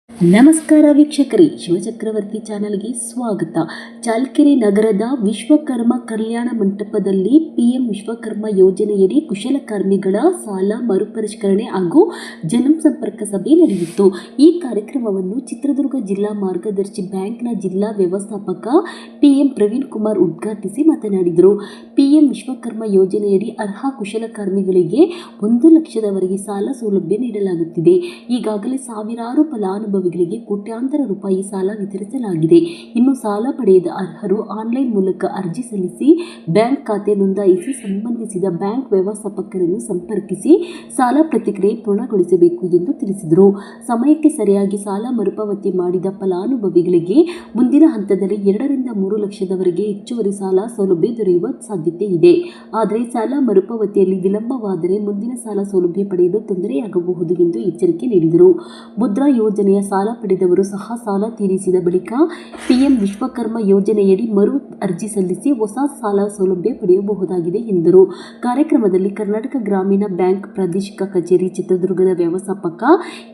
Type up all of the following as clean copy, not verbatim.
ನಮಸ್ಕಾರ ವೀಕ್ಷಕರೇ, ಶಿವಚಕ್ರವರ್ತಿ ಚಾನಲ್ಗೆ ಸ್ವಾಗತ. ಚಳ್ಳಕೆರೆ ನಗರದ ವಿಶ್ವಕರ್ಮ ಕಲ್ಯಾಣ ಮಂಟಪದಲ್ಲಿ ಪಿಎಂ ವಿಶ್ವಕರ್ಮ ಯೋಜನೆಯಡಿ ಕುಶಲಕರ್ಮಿಗಳ ಸಾಲ ಮರುಪರಿಷ್ಕರಣೆ ಹಾಗೂ ಜನಸಂಪರ್ಕ ಸಭೆ ನಡೆಯಿತು. ಈ ಕಾರ್ಯಕ್ರಮವನ್ನು ಚಿತ್ರದುರ್ಗ ಜಿಲ್ಲಾ ಮಾರ್ಗದರ್ಶಿ ಬ್ಯಾಂಕ್ನ ಜಿಲ್ಲಾ ವ್ಯವಸ್ಥಾಪಕ ಪಿಎಂ ಪ್ರವೀಣ್ ಕುಮಾರ್ ಉದ್ಘಾಟಿಸಿ ಮಾತನಾಡಿದರು. ಪಿಎಂ ವಿಶ್ವಕರ್ಮ ಯೋಜನೆಯಡಿ ಅರ್ಹ ಕುಶಲಕರ್ಮಿಗಳಿಗೆ 1 ಲಕ್ಷದವರೆಗೆ ಸಾಲ ಸೌಲಭ್ಯ ನೀಡಲಾಗುತ್ತಿದೆ. ಈಗಾಗಲೇ ಸಾವಿರಾರು ಫಲಾನುಭವಿಗಳಿಗೆ ಕೋಟ್ಯಾಂತರ ರೂಪಾಯಿ ಸಾಲ ವಿತರಿಸಲಾಗಿದೆ. ಇನ್ನು ಸಾಲ ಪಡೆಯದ ಅರ್ಹರು ಆನ್ಲೈನ್ ಮೂಲಕ ಅರ್ಜಿ ಸಲ್ಲಿಸಿ ಬ್ಯಾಂಕ್ ಖಾತೆ ನೋಂದಾಯಿಸಿ ಸಂಬಂಧಿಸಿದ ಬ್ಯಾಂಕ್ ವ್ಯವಸ್ಥಾಪಕರನ್ನು ಸಂಪರ್ಕಿಸಿ ಸಾಲ ಪ್ರಕ್ರಿಯೆ ಪೂರ್ಣಗೊಳಿಸಬೇಕು ಎಂದು ತಿಳಿಸಿದರು. ಸಮಯಕ್ಕೆ ಸರಿಯಾಗಿ ಸಾಲ ಮರುಪಾವತಿ ಮಾಡಿದ ಫಲಾನುಭವಿಗಳಿಗೆ ಮುಂದಿನ ಹಂತದಲ್ಲಿ 2 ರಿಂದ 3 ಲಕ್ಷದವರೆಗೆ ಹೆಚ್ಚುವರಿ ಸಾಲ ಸೌಲಭ್ಯ ದೊರೆಯುವ ಸಾಧ್ಯತೆ ಇದೆ. ಆದರೆ ಸಾಲ ಮರುಪಾವತಿಯಲ್ಲಿ ವಿಳಂಬವಾದರೆ ಮುಂದಿನ ಸಾಲ ಸೌಲಭ್ಯ ಪಡೆಯಲು ತೊಂದರೆಯಾಗಬಹುದು ಎಂದು ಎಚ್ಚರಿಕೆ ನೀಡಿದರು. ಮುದ್ರಾ ಯೋಜನೆಯ ಸಾಲ ಪಡೆದವರು ಸಹ ಸಾಲ ತೀರಿಸಿದ ಬಳಿಕ ಪಿಎಂ ವಿಶ್ವಕರ್ಮ ಯೋಜನೆಯಡಿ ಮರು ಅರ್ಜಿ ಸಲ್ಲಿಸಿ ಹೊಸ ಸಾಲ ಸೌಲಭ್ಯ ಪಡೆಯಬಹುದಾಗಿದೆ ಎಂದರು. ಕಾರ್ಯಕ್ರಮದಲ್ಲಿ ಕರ್ನಾಟಕ ಗ್ರಾಮೀಣ ಬ್ಯಾಂಕ್ ಪ್ರಾದೇಶಿಕ ಕಚೇರಿ ಚಿತ್ರದುರ್ಗದ ವ್ಯವಸ್ಥಾಪಕ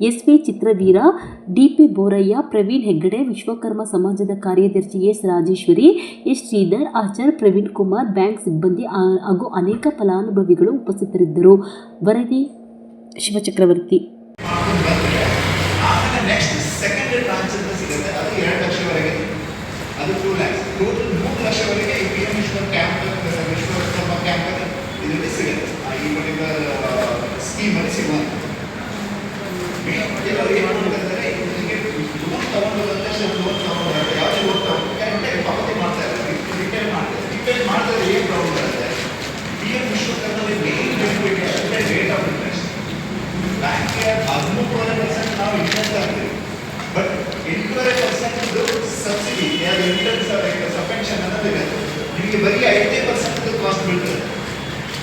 ಎಸ್.ವಿ. ಚಿತ್ರವೀರ, ಡಿ.ಪಿ. ಬೋರಯ್ಯ, ಪ್ರವೀಣ್ ಹೆಗ್ಗಡೆ, ವಿಶ್ವಕರ್ಮ ಸಮಾಜದ ಕಾರ್ಯದರ್ಶಿ S. Rajeshwari, S. Shridhar, Achar, Praveen Kumar, bank ಸಿಬ್ಬಂದಿ ಹಾಗೂ ಅನೇಕ ಫಲಾನುಭವಿಗಳು ಉಪಸ್ಥಿತರಿದ್ದರು. ವರದಿ ಶಿವಚಕ್ರವರ್ತಿ. ನೆಕ್ಸ್ಟ್ ಸೆಕೆಂಡ್ ಟ್ರಾನ್ಸ್ ಅಂತ ಸಿಗುತ್ತೆ, ಅದು 2 ಲಕ್ಷವರೆಗೆ, ಅದು 2 ಲ್ಯಾಕ್ಸ್, ಟೋಟಲ್ 3 ಲಕ್ಷವರೆಗೆ ಈ ಪಿಎಂ ವಿಶ್ವಕರ್ಮ ಕ್ಯಾಂಪ್ ಇದರಲ್ಲಿ ಸಿಗುತ್ತೆ. ಈ ಪರ್ಟಿಕ್ಯುಲರ್ ಸ್ಕೀಮಲ್ಲಿ ಸಿಗುವಂಥ ಅವ್ರಿಗೆ ಏನು ಮಾಡ್ತಾರೆ, ನಿಮಗೆ ಲೋನ್ ತಗೊಂಡಂತೆ ಲೋನ್ ತಗೊಂಡು ಯಾವುದೇ ಲೋನ್ ತಗೊಂಡು ಕರೆಕ್ಟಾಗಿ ಪಾವತಿ ಮಾಡ್ತಾ ಇದ್ದಾರೆ, ರಿಪೇರ್ ಮಾಡ್ತಾರೆ. ಏನು ಪ್ರಾಬ್ಲಮ್ ಇರುತ್ತೆ, ಪಿಎಂ ವಿಶ್ವಕರ್ಮದಲ್ಲಿ ಮೇನ್ ಬೆನಿಫಿಟ್ ಅಂದರೆ ರೇಟ್ ಆಫ್ ಇಂಟ್ರೆಸ್ಟ್. ಬ್ಯಾಂಕ್ಗೆ 13% ನಾವು ಇಂಟ್ರೆಸ್ಟ್ ಆಗ್ತೀವಿ, ಬಟ್ 8% ಸಬ್ಸಿಡಿ ಸಬ್ವೆನ್ಷನ್ ಅನ್ನೋದಿದೆ. ನಿಮಗೆ ಬರೀ 5% ಕಾಸ್ಟ್ ಬೀಳ್ತದೆ.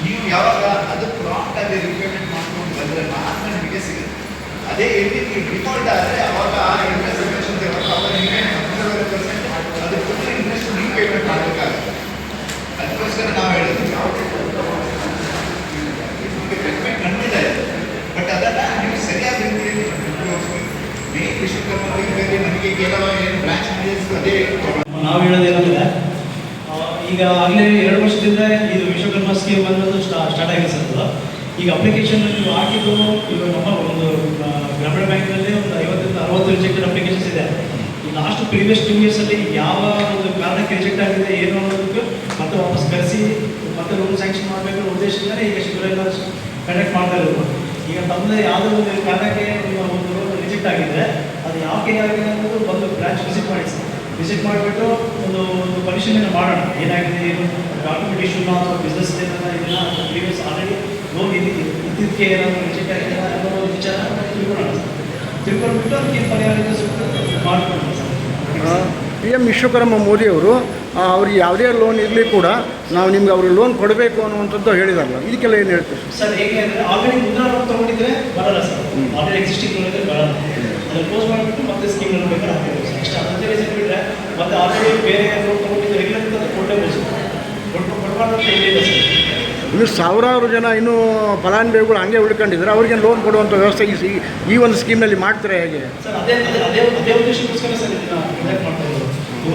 ನೀವು ಯಾವಾಗ ಅದು ಪ್ರಾಂಪ್ಟ್ ಆಗಿ ರಿಪೇಮೆಂಟ್ ಮಾಡ್ಕೊಂಡು ಬಂದರೆ ಮಾತ್ರ ನಿಮಗೆ ಸಿಗುತ್ತೆ. ಅದೇ ಎಲ್ಲಿ ನೀವು ಡಿಫಾಲ್ಟ್ ಆದರೆ ಅವಾಗ ಆ ಇಂಟ್ರೆಸ್ಟ್ ಸಬ್ವೆನ್ಷನ್ ಅವಾಗ ನಿಮಗೆ 12% ಅದು ಫುಲ್ ಇಂಟ್ರೆಸ್ಟ್ ನೀವು ಪೇಮೆಂಟ್ ಮಾಡಬೇಕಾಗುತ್ತೆ. ಅದಕ್ಕೋಸ್ಕರ ನಾವು ಹೇಳೋದು ಪೇಮೆಂಟ್ ಖಂಡಿತ ಇದೆ, ಬಟ್ ಅದನ್ನು ನೀವು ಸರಿಯಾದ ರೀತಿಯಲ್ಲಿ ಮೇನ್ ವಿಶ್ವಕರ್ಮರಿಗೆ ನಮಗೆ ಕೆಲವು ಏನು ಬ್ರಾಂಚ್ ಮ್ಯಾನೇಜರ್ಸ್ ಅದೇ ನಾವು ಹೇಳೋದೇನಂದರೆ, ಈಗ ಆಗಲೇ 2 ವರ್ಷದಿಂದ ಇದು ವಿಶ್ವಕರ್ಮ ಸ್ಕೀಮ್ ಅನ್ನೋದು ಸ್ಟಾರ್ಟ್ ಆಗಿದೆ ಸರ್. ಈಗ ಅಪ್ಲಿಕೇಶನ್ ನೀವು ಹಾಕಿದ್ದು ಈಗ ನಮ್ಮ ಒಂದು ಗ್ರಾಮೀಣ ಬ್ಯಾಂಕ್ನಲ್ಲಿ ಒಂದು 50 ರಿಂದ 60 ರಿಜೆಕ್ಟೆಡ್ ಅಪ್ಲಿಕೇಶನ್ಸ್ ಇದೆ. ಈ ಲಾಸ್ಟ್ ಪ್ರೀವಿಯಸ್ 2 ಇಯರ್ಸಲ್ಲಿ ಯಾವ ಒಂದು ಕಾರಣಕ್ಕೆ ರಿಜೆಕ್ಟ್ ಆಗಿದೆ ಏನು ಅನ್ನೋದಕ್ಕೆ ಮತ್ತೆ ವಾಪಸ್ ಕರೆಸಿ ಮತ್ತೆ ಲೋನ್ ಸ್ಯಾಂಕ್ಷನ್ ಮಾಡಬೇಕು ಉದ್ದೇಶದಿಂದಲೇ ಈಗ ಶಿಬಿರ ಕಂಡಕ್ಟ್ ಮಾಡ್ತಾ ಇರೋದು. ಈಗ ತಮ್ಮದೇ ಯಾವುದೋ ಒಂದು ಕಾರಣಕ್ಕೆ ನಿಮ್ಮ ಒಂದು ರಿಜೆಕ್ಟ್ ಆಗಿದೆ, ಅದು ಯಾಕೆ ಆಗಿದೆ ಅನ್ನೋದು ಬಂದು ಬ್ರಾಂಚ್ ವಿಸಿಟ್ ಮಾಡಿಬಿಟ್ಟು ಒಂದು ಪರಿಶೀಲನೆ ಮಾಡೋಣ. ಏನಾಗಿದೆ, ಏನು ಡಾಕ್ಯುಮೆಂಟ್ ಇಶ್ಯೂನ ಅಥವಾ ಬಿಸ್ನೆಸ್ ಇದನ್ನು ಪ್ರೀವಿಯಸ್ ಆಲ್ರೆಡಿ ಲೋನ್ ಇದಕ್ಕೆ ಏನಾದರೂ ರಿಜೆಕ್ಟ್ ಆಗಿದೆ ಅನ್ನೋ ವಿಚಾರ ತಿಳ್ಕೊಂಡ್ಬಿಟ್ಟು ಅದಕ್ಕೆ ಪರಿಹಾರ ಮಾಡ್ಕೊಂಡು ಸರ್. ಪಿಎಂ ವಿಶ್ವಕರ್ಮ ಮೋದಿಯವರು ಅವ್ರಿಗೆ ಯಾವುದೇ ಲೋನ್ ಇರಲಿ ಕೂಡ ನಾವು ನಿಮ್ಗೆ ಅವ್ರಿಗೆ ಲೋನ್ ಕೊಡಬೇಕು ಅನ್ನುವಂಥದ್ದು ಹೇಳಿದಾರಲ್ಲ, ಇದಕ್ಕೆಲ್ಲ ಏನು ಹೇಳ್ತೀವಿ ಸರ್? ಹೇಗೆ ಅಂದರೆ ಆಲ್ರೆಡಿ ಮುದ್ರಾ ಲೋನ್ ತೊಗೊಂಡಿದ್ರೆ ಬರಲ್ಲ ಸರ್, ಆಲ್ರೆಡಿ ಎಕ್ಸಿಸ್ಟಿಂಗ್ ಲೋನ್ ಇದ್ದರೆ ಬರಲ್ಲ. ಅದನ್ನು ಕ್ಲೋಸ್ ಮಾಡಿಬಿಟ್ಟು ಮತ್ತೆ ಸ್ಕೀಮ್ ಲೋನ್ ಬೇಕಾದ್ರೆ ಹಾಕ್ಬೋದು ಸರ್. ಅಷ್ಟು ಅದೇ ರೀಸನ್ ಬಿಟ್ಟರೆ ಮತ್ತೆ ಆಲ್ರೆಡಿ ಬೇರೆ ಲೋನ್ ತೊಗೊಂಡಿದ್ದು ರೆಗ್ಯುಲರ್ ಅಂತ ಕೊಡಲೇಬೋದು ಸರ್, ಕೊಡಬಾರ್ದು ಅಂತ ಹೇಳಿಲ್ಲ ಸರ್. ಇನ್ನು ಸಾವಿರಾರು ಜನ ಇನ್ನೂ ಫಲಾನುಭವಿಗಳು ಹಂಗೆ ಉಳ್ಕೊಂಡಿದ್ದಾರೆ, ಅವ್ರಿಗೆ ಲೋನ್ ಕೊಡುವಂಥ ವ್ಯವಸ್ಥೆ ಈ ಒಂದು ಸ್ಕೀಮ್ನಲ್ಲಿ ಮಾಡ್ತಾರೆ ಹೇಗೆ ಸರ್? ಅದೇ ಉದ್ದೇಶಕ್ಕೋಸ್ಕರ ಸರ್ ಇದನ್ನು ಕಂಡಕ್ಟ್ ಮಾಡ್ತಾ ಇರೋದು.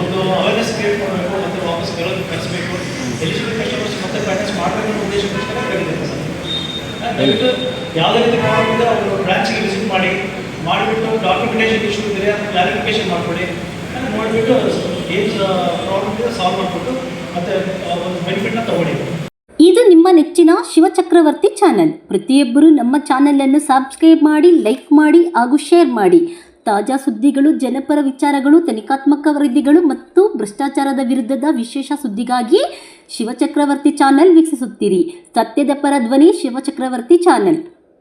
ಒಂದು ಅವೇರ್ನೆಸ್ ಕ್ರಿಯೇಟ್ ಮಾಡಬೇಕು, ಮತ್ತು ವಾಪಸ್ ಬರೋದು ಕಳಿಸ್ಬೇಕು, ಎಲಿಜಿಬಲ್ ಕಸ್ಟಮರ್ಸ್ ಮತ್ತೆ ಪ್ರಾಕ್ಟೀಸ್ ಮಾಡಬೇಕು ಅನ್ನೋ ಉದ್ದೇಶಕ್ಕೋಸ್ಕರ ಕರೀತಾರೆ ಸರ್. ದಯವಿಟ್ಟು ಯಾವುದೇ ರೀತಿ ಪ್ರಾಬ್ಲಮ್ ಇದ್ದರೆ ಅವರು ಬ್ರಾಂಚ್ಗೆ ವಿಸಿಟ್ ಮಾಡಿಬಿಟ್ಟು ಡಾಕ್ಯುಮೆಂಟೇಷನ್ ಇಶ್ಯೂ ಇದ್ದರೆ ಕ್ಲಾರಿಫಿಕೇಷನ್ ಮಾಡಿಕೊಡಿ, ನೋಡಿಬಿಟ್ಟು ಏನು ಪ್ರಾಬ್ಲಮ್ ಇದೆ ಸಾಲ್ವ್ ಮಾಡಿಬಿಟ್ಟು ಮತ್ತೆ ಒಂದು ಬೆನಿಫಿಟ್ನ ತಗೊಳ್ಳಿ. ಇದು ನಿಮ್ಮ ನೆಚ್ಚಿನ ಶಿವಚಕ್ರವರ್ತಿ ಚಾನಲ್. ಪ್ರತಿಯೊಬ್ಬರು ನಮ್ಮ ಚಾನಲನ್ನು ಸಬ್ಸ್ಕ್ರೈಬ್ ಮಾಡಿ, ಲೈಕ್ ಮಾಡಿ ಹಾಗೂ ಶೇರ್ ಮಾಡಿ. ತಾಜಾ ಸುದ್ದಿಗಳು, ಜನಪರ ವಿಚಾರಗಳು, ತನಿಖಾತ್ಮಕ ವರದಿಗಳು ಮತ್ತು ಭ್ರಷ್ಟಾಚಾರದ ವಿರುದ್ಧದ ವಿಶೇಷ ಸುದ್ದಿಗಾಗಿ ಶಿವಚಕ್ರವರ್ತಿ ಚಾನಲ್ ವೀಕ್ಷಿಸುತ್ತೀರಿ. ಸತ್ಯದ ಪರ ಧ್ವನಿ ಶಿವಚಕ್ರವರ್ತಿ ಚಾನಲ್.